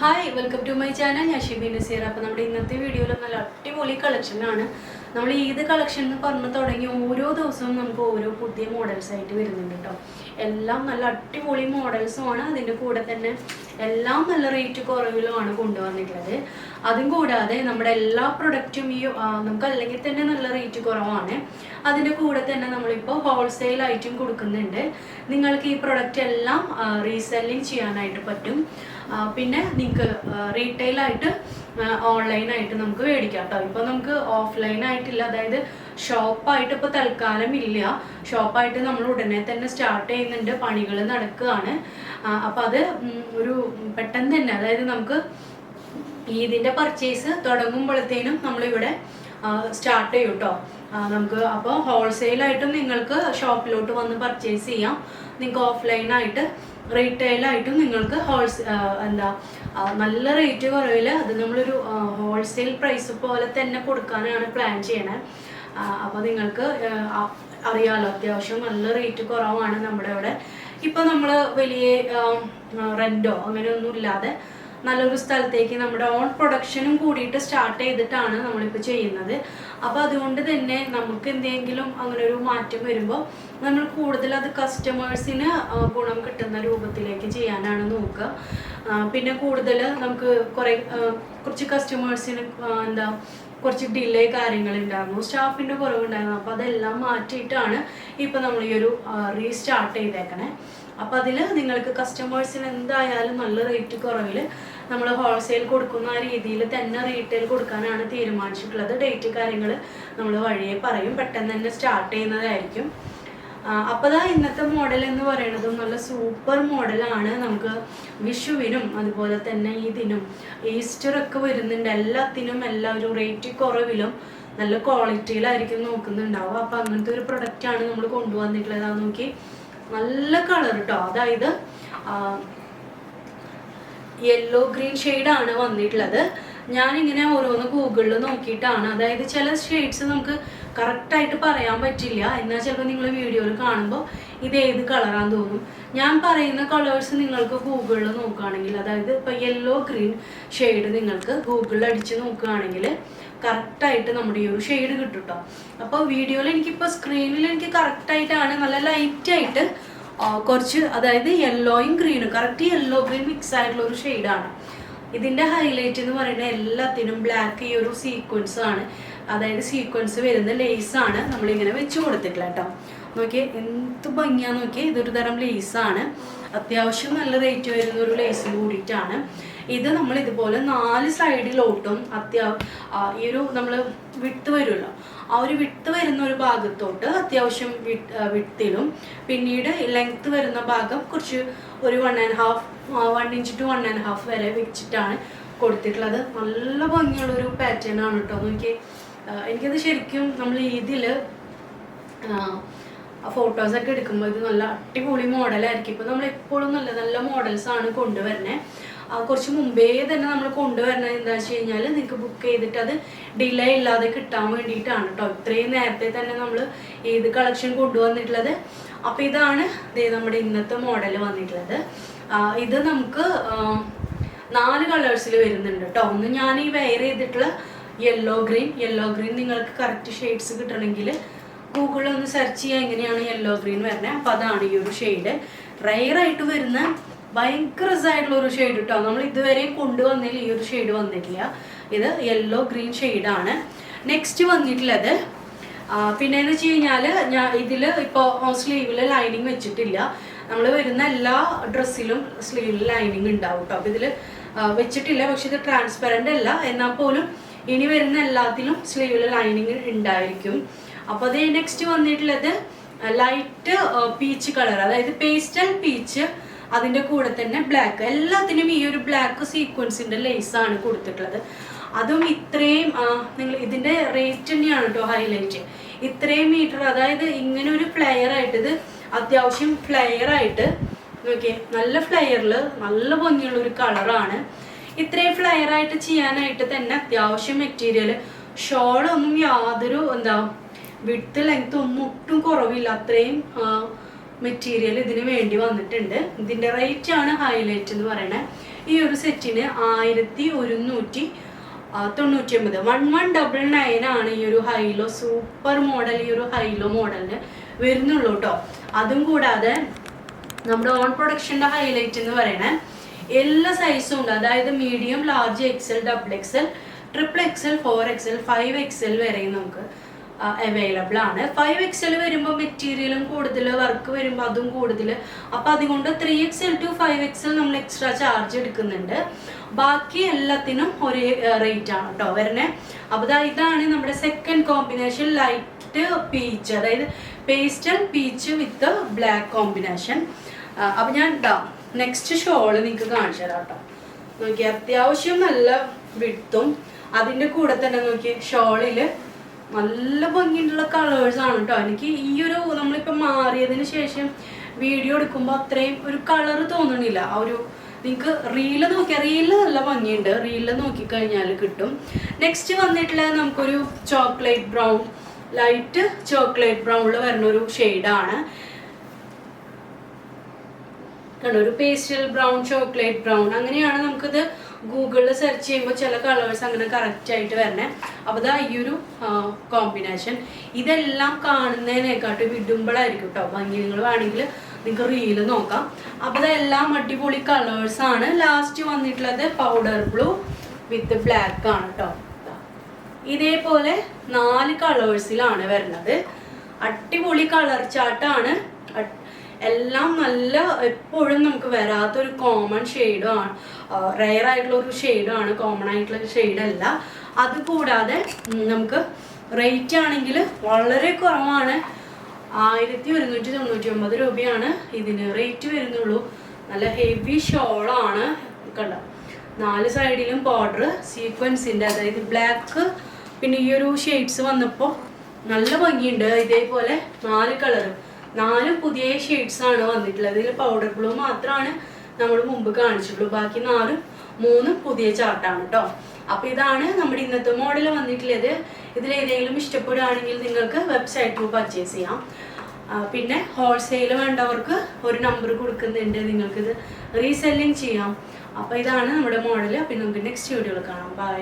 Hi welcome to my channel. ഞാൻ ഷിബി നസീർ. അപ്പോൾ നമ്മുടെ ഇന്നത്തെ വീഡിയോയിൽ നല്ല അടിപൊളി കളക്ഷനാണ്. നമ്മൾ ഈദ് കളക്ഷൻ എന്ന് പറഞ്ഞ് തുടങ്ങി ഓരോ ദിവസവും നമുക്ക് ഓരോ പുതിയ മോഡൽസ് ആയിട്ട് വരുന്നുണ്ട് കേട്ടോ. എല്ലാം നല്ല അടിപൊളി മോഡൽസുമാണ്. അതിൻ്റെ കൂടെ തന്നെ എല്ലാം നല്ല റേറ്റ് കുറവിലുമാണ് കൊണ്ടുവന്നിട്ടുള്ളത്. അതും കൂടാതെ നമ്മുടെ എല്ലാ പ്രൊഡക്റ്റും നമുക്ക് അല്ലെങ്കിൽ തന്നെ നല്ല റേറ്റ് കുറവാണ്. അതിൻ്റെ കൂടെ തന്നെ നമ്മളിപ്പോൾ ഹോൾസെയിലായിട്ടും കൊടുക്കുന്നുണ്ട്. നിങ്ങൾക്ക് ഈ പ്രൊഡക്റ്റ് എല്ലാം റീസെല്ലിങ് ചെയ്യാനായിട്ട് പറ്റും. പിന്നെ നിങ്ങൾക്ക് റീറ്റെയിലായിട്ട് ഓൺലൈനായിട്ട് നമുക്ക് മേടിക്കാം കേട്ടോ. ഇപ്പോൾ നമുക്ക് ഓഫ്ലൈനായിട്ടില്ല, അതായത് ഷോപ്പായിട്ട് ഇപ്പോൾ തൽക്കാലം ഇല്ല. ഷോപ്പായിട്ട് നമ്മൾ ഉടനെ തന്നെ സ്റ്റാർട്ട് ചെയ്യുന്നുണ്ട്, പണികൾ നടക്കുകയാണ്. അപ്പോൾ അത് ഒരു പെട്ടെന്ന് തന്നെ, അതായത് നമുക്ക് ഇതിൻ്റെ പർച്ചേസ് തുടങ്ങുമ്പോഴത്തേനും നമ്മളിവിടെ സ്റ്റാർട്ട് ചെയ്യും കേട്ടോ. നമുക്ക് അപ്പോൾ ഹോൾസെയിലായിട്ടും നിങ്ങൾക്ക് ഷോപ്പിലോട്ട് വന്ന് പർച്ചേസ് ചെയ്യാം. നിങ്ങൾക്ക് ഓഫ്ലൈനായിട്ട് റീറ്റെയിലായിട്ടും നിങ്ങൾക്ക് നല്ല റേറ്റ് കുറവിൽ അത് നമ്മളൊരു ഹോൾസെയിൽ പ്രൈസ് പോലെ തന്നെ കൊടുക്കാനാണ് പ്ലാൻ ചെയ്യണത്. അപ്പോൾ നിങ്ങൾക്ക് അറിയാമല്ലോ, അത്യാവശ്യം നല്ല റേറ്റ് കുറവാണ് നമ്മുടെ ഇവിടെ. ഇപ്പോൾ നമ്മൾ വലിയ റെൻറ്റോ അങ്ങനെയൊന്നും ഇല്ലാതെ നല്ലൊരു സ്ഥലത്തേക്ക് നമ്മുടെ ഓൺ പ്രൊഡക്ഷനും കൂടിയിട്ട് സ്റ്റാർട്ട് ചെയ്തിട്ടാണ് നമ്മളിപ്പോൾ ചെയ്യുന്നത്. അപ്പോൾ അതുകൊണ്ട് തന്നെ നമുക്ക് എന്തെങ്കിലും അങ്ങനെ ഒരു മാറ്റം വരുമ്പോൾ നമ്മൾ കൂടുതൽ അത് കസ്റ്റമേഴ്സിന് ഗുണം കിട്ടുന്ന രൂപത്തിലേക്ക് ചെയ്യാനാണ് നോക്കുക. പിന്നെ കൂടുതൽ നമുക്ക് കുറച്ച് കസ്റ്റമേഴ്സിന് കുറച്ച് ഡിലേ കാര്യങ്ങളുണ്ടായിരുന്നു, സ്റ്റാഫിൻ്റെ കുറവുണ്ടായിരുന്നു. അപ്പോൾ അതെല്ലാം മാറ്റിയിട്ടാണ് ഇപ്പോൾ നമ്മൾ ഈ ഒരു റീസ്റ്റാർട്ട് ചെയ്തേക്കണേ. അപ്പോൾ അതിൽ നിങ്ങൾക്ക് കസ്റ്റമേഴ്സിന് എന്തായാലും നല്ല റേറ്റ് കുറവിൽ നമ്മൾ ഹോൾസെയിൽ കൊടുക്കുന്ന ആ രീതിയിൽ തന്നെ റീറ്റെയിൽ കൊടുക്കാനാണ് തീരുമാനിച്ചിട്ടുള്ളത്. ഡേറ്റ് കാര്യങ്ങൾ നമ്മൾ വഴിയെ പറയും, പെട്ടെന്ന് തന്നെ സ്റ്റാർട്ട് ചെയ്യുന്നതായിരിക്കും. അപ്പോൾ ഇന്നത്തെ മോഡൽ എന്ന് പറയുന്നതും നല്ല സൂപ്പർ മോഡലാണ്. നമുക്ക് വിഷുവിനും അതുപോലെ തന്നെ ഇതിനും ഈസ്റ്ററൊക്കെ വരുന്നുണ്ട്. എല്ലാത്തിനും ഒരു റേറ്റ് കുറവിലും നല്ല ക്വാളിറ്റിയിലായിരിക്കും നോക്കുന്നുണ്ടാവും. അപ്പോൾ അങ്ങനത്തെ ഒരു പ്രൊഡക്റ്റാണ് നമ്മൾ കൊണ്ടുവന്നിട്ടുള്ളത്. അത് നോക്കി, നല്ല കളർ കേട്ടോ. അതായത് യെല്ലോ ഗ്രീൻ ഷെയ്ഡാണ് വന്നിട്ടുള്ളത്. ഞാനിങ്ങനെ ഓരോന്ന് ഗൂഗിളിൽ നോക്കിയിട്ടാണ്, അതായത് ചില ഷെയ്ഡ്സ് നമുക്ക് കറക്റ്റായിട്ട് പറയാൻ പറ്റില്ല. എന്നാൽ ചിലപ്പോൾ നിങ്ങൾ വീഡിയോയിൽ കാണുമ്പോൾ ഇത് ഏത് കളറാന്ന് തോന്നും. ഞാൻ പറയുന്ന കളേഴ്സ് നിങ്ങൾക്ക് ഗൂഗിളിൽ നോക്കുകയാണെങ്കിൽ, അതായത് ഇപ്പോൾ യെല്ലോ ഗ്രീൻ ഷെയ്ഡ് നിങ്ങൾക്ക് ഗൂഗിളിൽ അടിച്ച് നോക്കുകയാണെങ്കിൽ കറക്റ്റായിട്ട് നമ്മുടെ ഈ ഒരു ഷെയ്ഡ് കിട്ടും കേട്ടോ. അപ്പോൾ വീഡിയോയിൽ എനിക്കിപ്പോൾ സ്ക്രീനിൽ എനിക്ക് കറക്റ്റായിട്ടാണ്, നല്ല ലൈറ്റായിട്ട് കുറച്ച്, അതായത് യെല്ലോയും ഗ്രീനും കറക്റ്റ് യെല്ലോ ഗ്രീൻ മിക്സ് ആയിട്ടുള്ള ഒരു ഷെയ്ഡാണ്. ഇതിൻ്റെ ഹൈലൈറ്റ് എന്ന് പറയുന്നത് എല്ലാത്തിനും ബ്ലാക്ക് ഈ ഒരു സീക്വൻസ് ആണ്, അതായത് സീക്വൻസ് വരുന്ന ലേസാണ് നമ്മളിങ്ങനെ വെച്ച് കൊടുത്തിട്ടില്ല കേട്ടോ. നോക്കിയേ എന്ത് ഭംഗിയാന്ന് നോക്കിയേ. ഇതൊരു തരം ലേസാണ്, അത്യാവശ്യം നല്ല റേറ്റ് വരുന്ന ഒരു ലേസ് കൂടിയിട്ടാണ് ഇത്. നമ്മൾ ഇതുപോലെ 4 സൈഡിലോട്ടും ഈ ഒരു നമ്മൾ വിട്ട് വരുമല്ലോ, ആ ഒരു വിട്ട് വരുന്ന ഒരു ഭാഗത്തോട്ട് അത്യാവശ്യം വിട്ടിലും, പിന്നീട് ലെങ്ത്ത് വരുന്ന ഭാഗം കുറച്ച് ഒരു 1 ഇഞ്ച് to 1.5 വരെ വെച്ചിട്ടാണ് കൊടുത്തിട്ടുള്ളത്. നല്ല ഭംഗിയുള്ളൊരു പാറ്റേൺ ആണ് കേട്ടോ. നോക്കി, എനിക്കത് ശരിക്കും നമ്മൾ ഇതിൽ ഫോട്ടോസൊക്കെ എടുക്കുമ്പോൾ ഇത് നല്ല അടിപൊളി മോഡലായിരിക്കും. ഇപ്പോൾ നമ്മൾ എപ്പോഴും നല്ല നല്ല മോഡൽസാണ് കൊണ്ടുവരണേ. കുറച്ച് മുമ്പേ തന്നെ നമ്മൾ കൊണ്ടുവരണത് എന്താ വെച്ച് കഴിഞ്ഞാൽ നിങ്ങൾക്ക് ബുക്ക് ചെയ്തിട്ട് അത് ഡിലേ ഇല്ലാതെ കിട്ടാൻ വേണ്ടിയിട്ടാണ് കേട്ടോ. ഇത്രയും നേരത്തെ തന്നെ നമ്മൾ ഏത് കളക്ഷൻ കൊണ്ടുവന്നിട്ടുള്ളത്. അപ്പോൾ ഇതാണ് നമ്മുടെ ഇന്നത്തെ മോഡൽ വന്നിട്ടുള്ളത്. ഇത് നമുക്ക് 4 കളേഴ്സിൽ വരുന്നുണ്ട് കേട്ടോ. ഒന്ന് ഞാൻ ഈ വെയർ ചെയ്തിട്ടുള്ള യെല്ലോ ഗ്രീൻ നിങ്ങൾക്ക് കറക്റ്റ് ഷെയ്ഡ്സ് കിട്ടണമെങ്കിൽ ഗൂഗിളിൽ ഒന്ന് സെർച്ച് ചെയ്യുക എങ്ങനെയാണ് യെല്ലോ ഗ്രീൻ വരുന്നത്. അപ്പോൾ അതാണ് ഈ ഒരു ഷെയ്ഡ്. റെയറായിട്ട് വരുന്ന ഭയങ്കര രസമായിട്ടുള്ള ഒരു ഷെയ്ഡ് കേട്ടോ. നമ്മൾ ഇതുവരെയും കൊണ്ടുവന്നതിൽ ഈ ഒരു ഷെയ്ഡ് വന്നിട്ടില്ല. ഇത് യെല്ലോ ഗ്രീൻ ഷെയ്ഡാണ്. നെക്സ്റ്റ് വന്നിട്ടുള്ളത് പിന്നെയെന്ന് വെച്ച് കഴിഞ്ഞാൽ ഞാൻ ഇതിൽ ഇപ്പോൾ സ്ലീവിൽ ലൈനിങ് വെച്ചിട്ടില്ല. നമ്മൾ വരുന്ന എല്ലാ ഡ്രസ്സിലും സ്ലീവിൽ ലൈനിങ് ഉണ്ടാവും കേട്ടോ. അപ്പോൾ ഇതിൽ വെച്ചിട്ടില്ല, പക്ഷെ ഇത് ട്രാൻസ്പെറൻ്റ് അല്ല. എന്നാൽ പോലും ഇനി വരുന്ന എല്ലാത്തിലും സ്ലീവിൽ ലൈനിങ് ഉണ്ടായിരിക്കും. അപ്പോൾ അത് നെക്സ്റ്റ് വന്നിട്ടുള്ളത് ലൈറ്റ് പീച്ച് കളർ, അതായത് പേസ്റ്റൽ പീച്ച്, അതിൻ്റെ കൂടെ തന്നെ ബ്ലാക്ക്. എല്ലാത്തിനും ഈ ഒരു ബ്ലാക്ക് സീക്വൻസിൻ്റെ ലേസാണ് കൊടുത്തിട്ടുള്ളത്. അതും ഇത്രയും നിങ്ങൾ ഇതിൻ്റെ റേറ്റ് തന്നെയാണ് കേട്ടോ ഹൈലൈറ്റ്. ഇത്രയും മീറ്റർ, അതായത് ഇങ്ങനെ ഒരു ഫ്ലെയർ ആയിട്ട്, ഇത് അത്യാവശ്യം ഫ്ലെയർ ആയിട്ട് നോക്കിയേ, നല്ല ഫ്ലെയറിൽ നല്ല ഭംഗിയുള്ള ഒരു കളറാണ്. ഇത്രയും ഫ്ലെയർ ആയിട്ട് ചെയ്യാനായിട്ട് തന്നെ അത്യാവശ്യം മെറ്റീരിയൽ, ഷോളൊന്നും യാതൊരു വിഡ്ത്ത് ലെങ്ത് ഒട്ടും കുറവില്ല. അത്രയും മെറ്റീരിയൽ ഇതിന് വേണ്ടി വന്നിട്ടുണ്ട്. ഇതിൻ്റെ റേറ്റ് ആണ് ഹൈലൈറ്റ് എന്ന് പറയുന്നത്. ഈ ഒരു സെറ്റിന് 1199 1199 ആണ് ഈ ഒരു ഹൈലോ സൂപ്പർ മോഡൽ, ഈ ഒരു ഹൈലോ മോഡലിന് വരുന്നുള്ളൂ കേട്ടോ. അതും കൂടാതെ നമ്മുടെ ഓൺ പ്രൊഡക്ഷൻ്റെ ഹൈലൈറ്റ് എന്ന് പറയണേ എല്ലാ സൈസും ഉണ്ട്. അതായത് medium, large, XL, double XL, triple XL, 4XL, 5XL വരെയും നമുക്ക് അവൈലബിൾ ആണ്. 5XL വരുമ്പോൾ മെറ്റീരിയലും കൂടുതൽ, വർക്ക് വരുമ്പോൾ അതും കൂടുതൽ. അപ്പോൾ അതുകൊണ്ട് 3XL to 5XL നമ്മൾ എക്സ്ട്രാ ചാർജ് എടുക്കുന്നുണ്ട്. ബാക്കി എല്ലാത്തിനും ഒരേ റേറ്റ് ആണ് കേട്ടോ വരണേ. അപ്പോൾ ഇതാണ് നമ്മുടെ സെക്കൻഡ് കോമ്പിനേഷൻ, ലൈറ്റ് പീച്ച്, അതായത് പേസ്റ്റൽ പീച്ച് വിത്ത് ബ്ലാക്ക് കോമ്പിനേഷൻ. അപ്പോൾ ഞാൻ നെക്സ്റ്റ് ഷോള് നിങ്ങൾക്ക് കാണിച്ചു തരാം കേട്ടോ. നോക്കി അത്യാവശ്യം നല്ല വിട്ടും അതിൻ്റെ കൂടെ തന്നെ നോക്കി ഷോളിൽ നല്ല ഭംഗിയുള്ള കളേഴ്സാണ് കേട്ടോ. എനിക്ക് ഈ ഒരു നമ്മളിപ്പോൾ മാറിയതിന് ശേഷം വീഡിയോ എടുക്കുമ്പോൾ അത്രയും ഒരു കളർ തോന്നണില്ല. ആ ഒരു നിങ്ങൾക്ക് റീല് നോക്കിയാൽ റീല് നല്ല ഭംഗിയുണ്ട്, റീല് നോക്കിക്കഴിഞ്ഞാൽ കിട്ടും. നെക്സ്റ്റ് വന്നിട്ടുള്ളത് നമുക്കൊരു ചോക്ലേറ്റ് ബ്രൗൺ, ലൈറ്റ് ചോക്ലേറ്റ് ബ്രൗണിൽ വരുന്ന ഒരു ഷെയ്ഡാണ് കണ്ടോ. ഒരു പേസ്റ്റൽ ബ്രൗൺ, ചോക്ലേറ്റ് ബ്രൗൺ, അങ്ങനെയാണ് നമുക്കിത് ഗൂഗിളിൽ സെർച്ച് ചെയ്യുമ്പോൾ ചില കളേഴ്സ് അങ്ങനെ കറക്റ്റായിട്ട് വരണേ. അപ്പോൾ ഈ ഒരു കോമ്പിനേഷൻ ഇതെല്ലാം കാണുന്നതിനെക്കാട്ടും വിടുമ്പോഴായിരിക്കും കേട്ടോ ഭംഗി. നിങ്ങൾ വേണമെങ്കിൽ നിങ്ങൾക്ക് റീല് നോക്കാം. അപ്പോൾ ഇതെല്ലാം അടിപൊളി കളേഴ്സാണ്. ലാസ്റ്റ് വന്നിട്ടുള്ളത് പൗഡർ ബ്ലൂ വിത്ത് ബ്ലാക്ക് ആണ് കേട്ടോ. ഇതേപോലെ 4 കളേഴ്സിലാണ് വരുന്നത്. അടിപൊളി കളർ ചാർട്ടാണ്. എല്ലാം നല്ല എപ്പോഴും നമുക്ക് വരാത്തൊരു കോമൺ ഷെയ്ഡുമാണ്, റെയർ ആയിട്ടുള്ള ഒരു ഷെയ്ഡാണ്, കോമൺ ആയിട്ടുള്ള ഷെയ്ഡല്ല. അതുകൂടാതെ നമുക്ക് റേറ്റ് ആണെങ്കിൽ വളരെ കുറവാണ്. 1199 രൂപയാണ് ഇതിന് റേറ്റ് വരുന്നുള്ളൂ. നല്ല ഹെവി ഷോളാണ് കണ്ടോ. 4 സൈഡിലും ബോർഡർ സീക്വൻസിൻ്റെ, അതായത് ബ്ലാക്ക് പിന്നെ ഈ ഒരു ഷെയ്ഡ്സ് വന്നപ്പോൾ നല്ല ഭംഗിയുണ്ട്. ഇതേപോലെ 4 കളർ, 4 പുതിയ ഷെയ്ഡ്സാണ് വന്നിട്ടുള്ളത്. ഇതിൽ പൗഡർ ബ്ലൂ മാത്രമാണ് നമ്മൾ മുമ്പ് കാണിച്ചിട്ടുള്ളൂ. ബാക്കി 3 പുതിയ ചാർട്ടാണ് കേട്ടോ. അപ്പോൾ ഇതാണ് നമ്മുടെ ഇന്നത്തെ മോഡൽ വന്നിട്ടുള്ളത്. ഇതിലേതെങ്കിലും ഇഷ്ടപ്പെടുകയാണെങ്കിൽ നിങ്ങൾക്ക് വെബ്സൈറ്റിൽ പർച്ചേസ് ചെയ്യാം. പിന്നെ ഹോൾസെയിൽ വേണ്ടവർക്ക് ഒരു നമ്പർ കൊടുക്കുന്നുണ്ട്, നിങ്ങൾക്കിത് റീസെല്ലിങ് ചെയ്യാം. അപ്പോൾ ഇതാണ് നമ്മുടെ മോഡൽ. പിന്നെ നമുക്ക് നെക്സ്റ്റ് വീഡിയോയിൽ കാണാം. ബൈ.